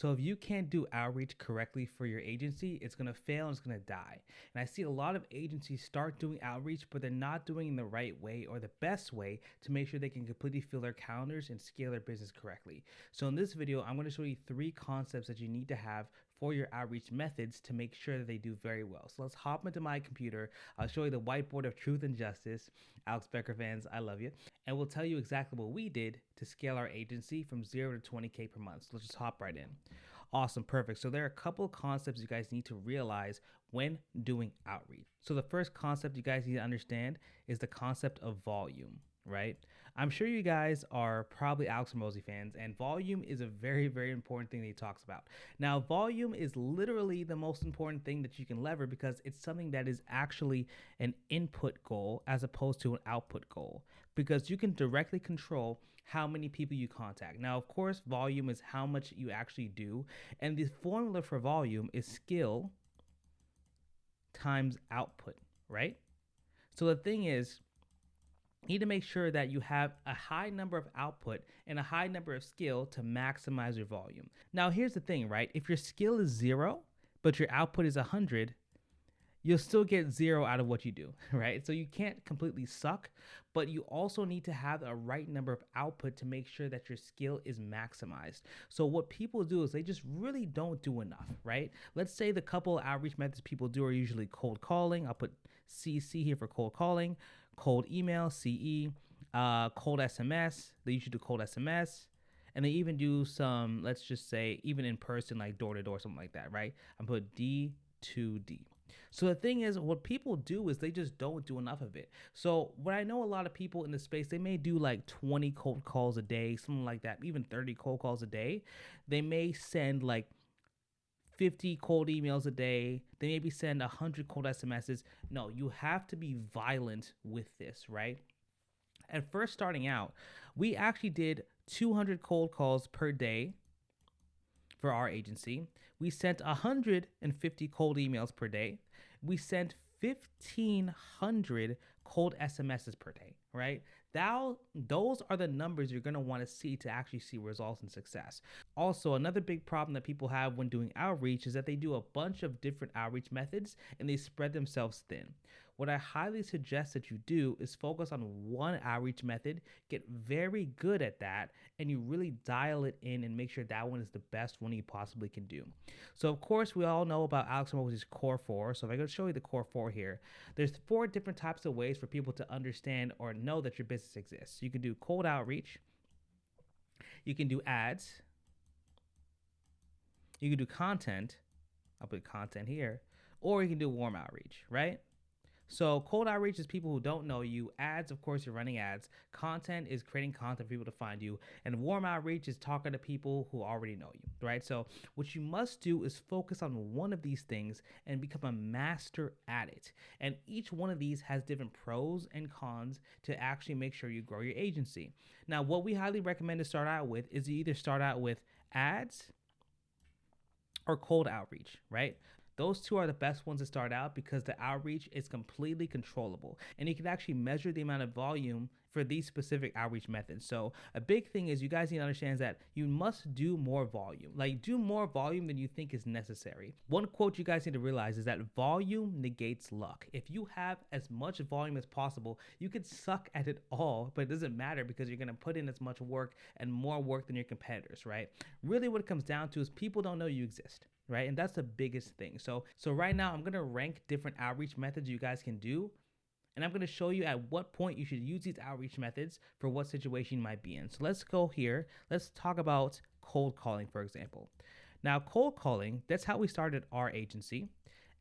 So if you can't do outreach correctly for your agency, it's going to fail and it's going to die. And I see a lot of agencies start doing outreach, but they're not doing it in the right way or the best way to make sure they can completely fill their calendars and scale their business correctly. So in this video, I'm going to show you 3 concepts that you need to have for your outreach methods to make sure that they do very well. So let's hop into my computer. I'll show you the whiteboard of truth and justice. Alex Becker fans, I love you. And we'll tell you exactly what we did to scale our agency from 0 to 20K per month. So let's just hop right in. Awesome, perfect. So there are a couple of concepts you guys need to realize when doing outreach. So the first concept you guys need to understand is the concept of volume, right? I'm sure you guys are probably Alex Hormozi fans, and volume is a very, very important thing that he talks about. Now, volume is literally the most important thing that you can lever because it's something that is actually an input goal as opposed to an output goal, because you can directly control how many people you contact. Now, of course, volume is how much you actually do, and the formula for volume is skill times output, right? So the thing is, you need to make sure that you have a high number of output and a high number of skill to maximize your volume. Now, here's the thing, right? If your skill is 0, but your output is 100, you'll still get 0 out of what you do, right? So you can't completely suck, but you also need to have a right number of output to make sure that your skill is maximized. So what people do is they just really don't do enough, right? Let's say the couple of outreach methods people do are usually cold calling. I'll put CC here for cold calling, cold email, CE, cold SMS. They usually do cold SMS. And they even do some, let's just say, even in person, like door to door, something like that, right? I'm put D2D. So the thing is, what people do is they just don't do enough of it. So what I know a lot of people in the space, they may do like 20 cold calls a day, something like that, even 30 cold calls a day. They may send like 50 cold emails a day. They maybe send 100 cold SMSs. No, you have to be violent with this, right? At first starting out, we actually did 200 cold calls per day for our agency. We sent 150 cold emails per day. We sent 1,500 cold SMSs per day, right? Those are the numbers you're going to want to see to actually see results and success. Also, another big problem that people have when doing outreach is that they do a bunch of different outreach methods and they spread themselves thin. What I highly suggest that you do is focus on one outreach method, get very good at that, and you really dial it in and make sure that one is the best one you possibly can do. So, of course, we all know about Alex Hormozi's Core 4. So if I go to show you the Core 4 here, there's 4 different types of ways for people to understand or know that your business exists. You can do cold outreach. You can do ads. You can do content. I'll put content here. Or you can do warm outreach, right? So cold outreach is people who don't know you. Ads, of course, you're running ads. Content is creating content for people to find you. And warm outreach is talking to people who already know you, right? So what you must do is focus on one of these things and become a master at it. And each one of these has different pros and cons to actually make sure you grow your agency. Now, what we highly recommend to start out with is you either start out with ads or cold outreach, right? Those 2 are the best ones to start out because the outreach is completely controllable and you can actually measure the amount of volume for these specific outreach methods. So a big thing is you guys need to understand that you must do more volume. Like do more volume than you think is necessary. One quote you guys need to realize is that volume negates luck. If you have as much volume as possible, you could suck at it all, but it doesn't matter because you're going to put in as much work and more work than your competitors, right? Really what it comes down to is people don't know you exist. Right? And that's the biggest thing. So right now I'm going to rank different outreach methods you guys can do. And I'm going to show you at what point you should use these outreach methods for what situation you might be in. So let's go here. Let's talk about cold calling, for example. Now, cold calling, that's how we started our agency.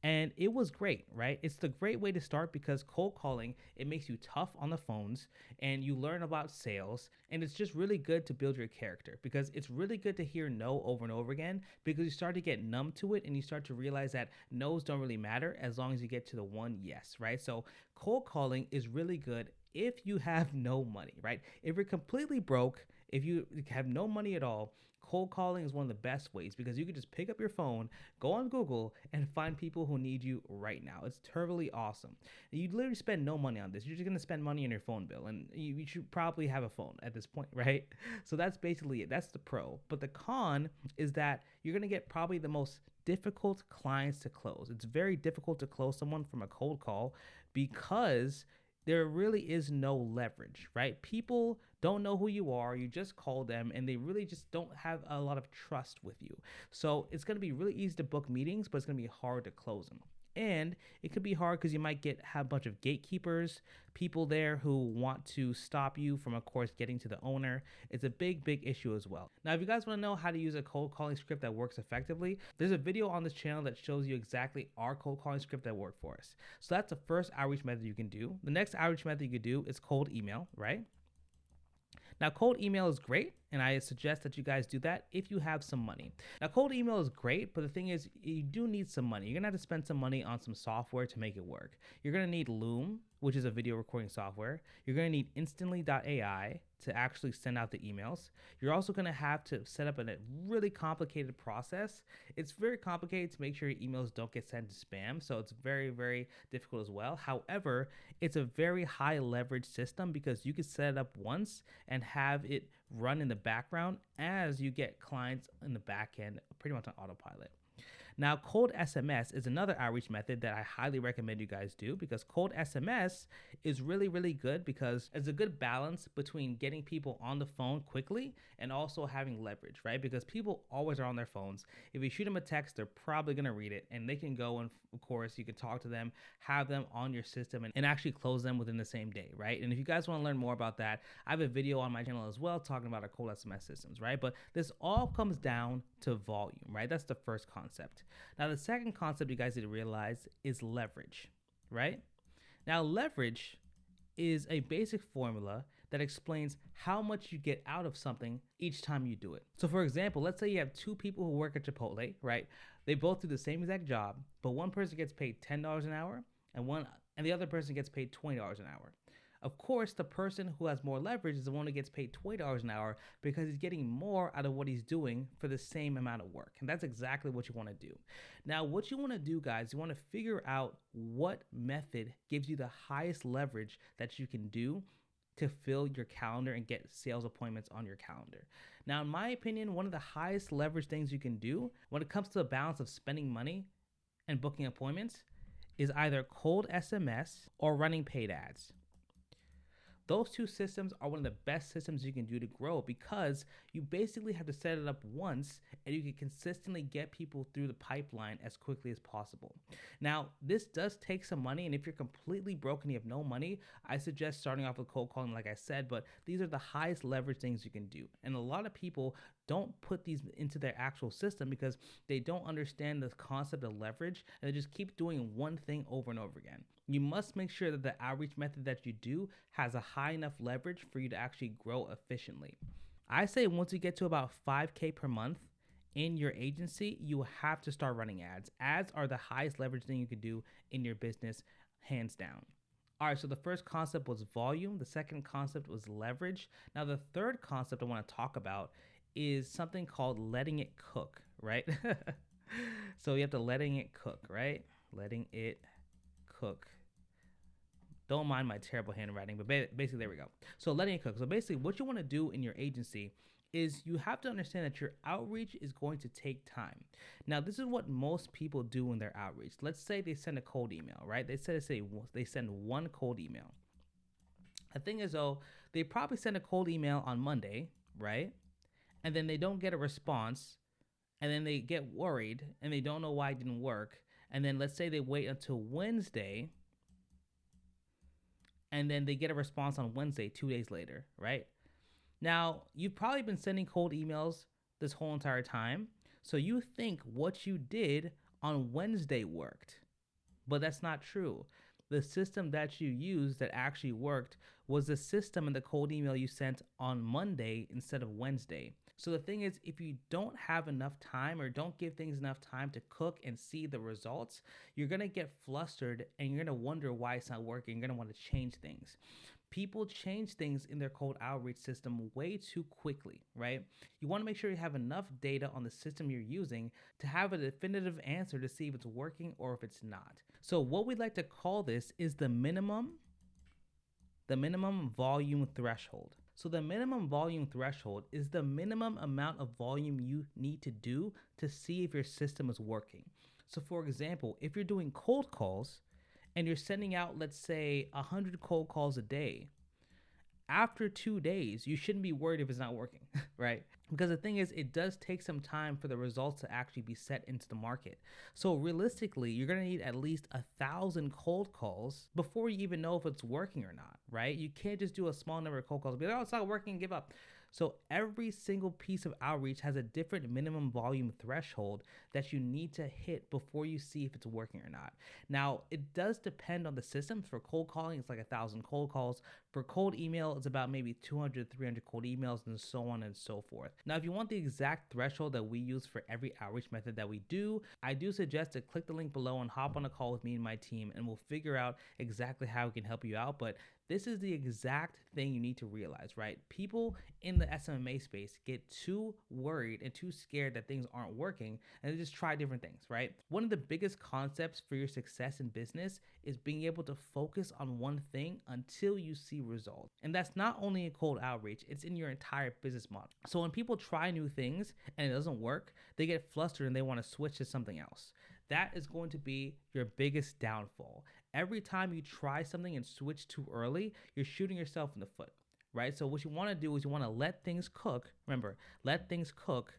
And it was great, right? It's the great way to start because cold calling, it makes you tough on the phones and you learn about sales. And it's just really good to build your character because it's really good to hear no over and over again because you start to get numb to it and you start to realize that no's don't really matter as long as you get to the one yes, right? So cold calling is really good if you have no money, right? If you're completely broke, if you have no money at all, cold calling is one of the best ways because you can just pick up your phone, go on Google, and find people who need you right now. It's totally awesome. And you literally spend no money on this. You're just going to spend money on your phone bill, and you should probably have a phone at this point, right? So that's basically it. That's the pro. But the con is that you're going to get probably the most difficult clients to close. It's very difficult to close someone from a cold call because there really is no leverage, right? People don't know who you are. You just call them and they really just don't have a lot of trust with you. So it's going to be really easy to book meetings, but it's going to be hard to close them. And it could be hard because you might have a bunch of gatekeepers, people there who want to stop you from, of course, getting to the owner. It's a big, big issue as well. Now, if you guys want to know how to use a cold calling script that works effectively, there's a video on this channel that shows you exactly our cold calling script that worked for us. So that's the first outreach method you can do. The next outreach method you could do is cold email, right? Now, cold email is great, and I suggest that you guys do that if you have some money. Now, cold email is great, but the thing is, you do need some money. You're going to have to spend some money on some software to make it work. You're going to need Loom, which is a video recording software. You're going to need Instantly.ai to actually send out the emails. You're also going to have to set up a really complicated process. It's very complicated to make sure your emails don't get sent to spam, so it's very, very difficult as well. However, it's a very high leverage system because you can set it up once and have it run in the background as you get clients in the back end pretty much on autopilot. Now, cold SMS is another outreach method that I highly recommend you guys do because cold SMS is really, really good because it's a good balance between getting people on the phone quickly and also having leverage, right? Because people always are on their phones. If you shoot them a text, they're probably going to read it and they can go and, of course, you can talk to them, have them on your system and actually close them within the same day, right? And if you guys want to learn more about that, I have a video on my channel as well talking about our cold SMS systems, right? But this all comes down to volume, right? That's the first concept. Now, the second concept you guys need to realize is leverage, right? Now, leverage is a basic formula that explains how much you get out of something each time you do it. So, for example, let's say you have two people who work at Chipotle, right? They both do the same exact job, but one person gets paid $10 an hour and the other person gets paid $20 an hour. Of course, the person who has more leverage is the one who gets paid $20 an hour because he's getting more out of what he's doing for the same amount of work. And that's exactly what you want to do. Now, what you want to do, guys, you want to figure out what method gives you the highest leverage that you can do to fill your calendar and get sales appointments on your calendar. Now, in my opinion, one of the highest leverage things you can do when it comes to the balance of spending money and booking appointments is either cold SMS or running paid ads. Those two systems are one of the best systems you can do to grow because you basically have to set it up once and you can consistently get people through the pipeline as quickly as possible. Now, this does take some money, and if you're completely broke and you have no money, I suggest starting off with cold calling, like I said, but these are the highest leverage things you can do. And a lot of people don't put these into their actual system because they don't understand the concept of leverage and they just keep doing one thing over and over again. You must make sure that the outreach method that you do has a high enough leverage for you to actually grow efficiently. I say once you get to about 5K per month in your agency, you have to start running ads. Ads are the highest leverage thing you can do in your business, hands down. All right, so the first concept was volume. The second concept was leverage. Now, the third concept I want to talk about is something called letting it cook, right? So you have to letting it cook, right? Letting it cook. Don't mind my terrible handwriting, but basically, there we go. So letting it cook. So basically, what you want to do in your agency is you have to understand that your outreach is going to take time. Now, this is what most people do in their outreach. Let's say they send a cold email, right? They send one cold email. The thing is, though, they probably send a cold email on Monday, right? And then they don't get a response, and then they get worried, and they don't know why it didn't work. And then let's say they wait until Wednesday, and then they get a response on Wednesday, 2 days later, right? Now, you've probably been sending cold emails this whole entire time, so you think what you did on Wednesday worked, but that's not true. The system that you used that actually worked was the system in the cold email you sent on Monday instead of Wednesday. So the thing is, if you don't have enough time or don't give things enough time to cook and see the results, you're going to get flustered and you're going to wonder why it's not working. You're going to want to change things. People change things in their cold outreach system way too quickly, right? You want to make sure you have enough data on the system you're using to have a definitive answer to see if it's working or if it's not. So what we'd like to call this is the minimum volume threshold. So the minimum volume threshold is the minimum amount of volume you need to do to see if your system is working. So for example, if you're doing cold calls and you're sending out, let's say, 100 cold calls a day, after 2 days, you shouldn't be worried if it's not working, right? Because the thing is, it does take some time for the results to actually be set into the market. So realistically, you're gonna need at least 1,000 cold calls before you even know if it's working or not, right? You can't just do a small number of cold calls and be like, oh, it's not working, give up. So every single piece of outreach has a different minimum volume threshold that you need to hit before you see if it's working or not. Now, it does depend on the systems. For cold calling, it's like 1,000 cold calls. For cold email, it's about maybe 200, 300 cold emails, and so on and so forth. Now, if you want the exact threshold that we use for every outreach method that we do, I do suggest to click the link below and hop on a call with me and my team, and we'll figure out exactly how we can help you out. But this is the exact thing you need to realize, right? People in the SMMA space get too worried and too scared that things aren't working, and they just try different things, right? One of the biggest concepts for your success in business is being able to focus on one thing until you see results. And that's not only in cold outreach, it's in your entire business model. So when people try new things and it doesn't work, they get flustered and they want to switch to something else. That is going to be your biggest downfall. Every time you try something and switch too early, you're shooting yourself in the foot, right? So what you want to do is you want to let things cook. Remember, let things cook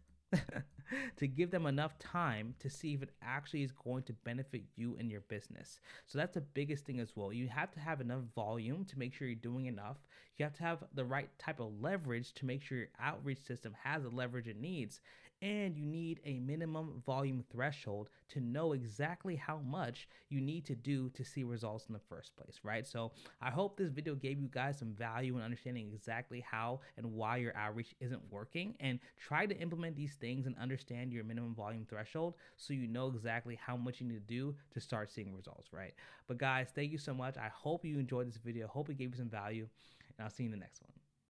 to give them enough time to see if it actually is going to benefit you and your business. So that's the biggest thing as well. You have to have enough volume to make sure you're doing enough. You have to have the right type of leverage to make sure your outreach system has the leverage it needs. And you need a minimum volume threshold to know exactly how much you need to do to see results in the first place, right? So I hope this video gave you guys some value in understanding exactly how and why your outreach isn't working, and try to implement these things and understand your minimum volume threshold so you know exactly how much you need to do to start seeing results, right? But guys, thank you so much. I hope you enjoyed this video. I hope it gave you some value, and I'll see you in the next one.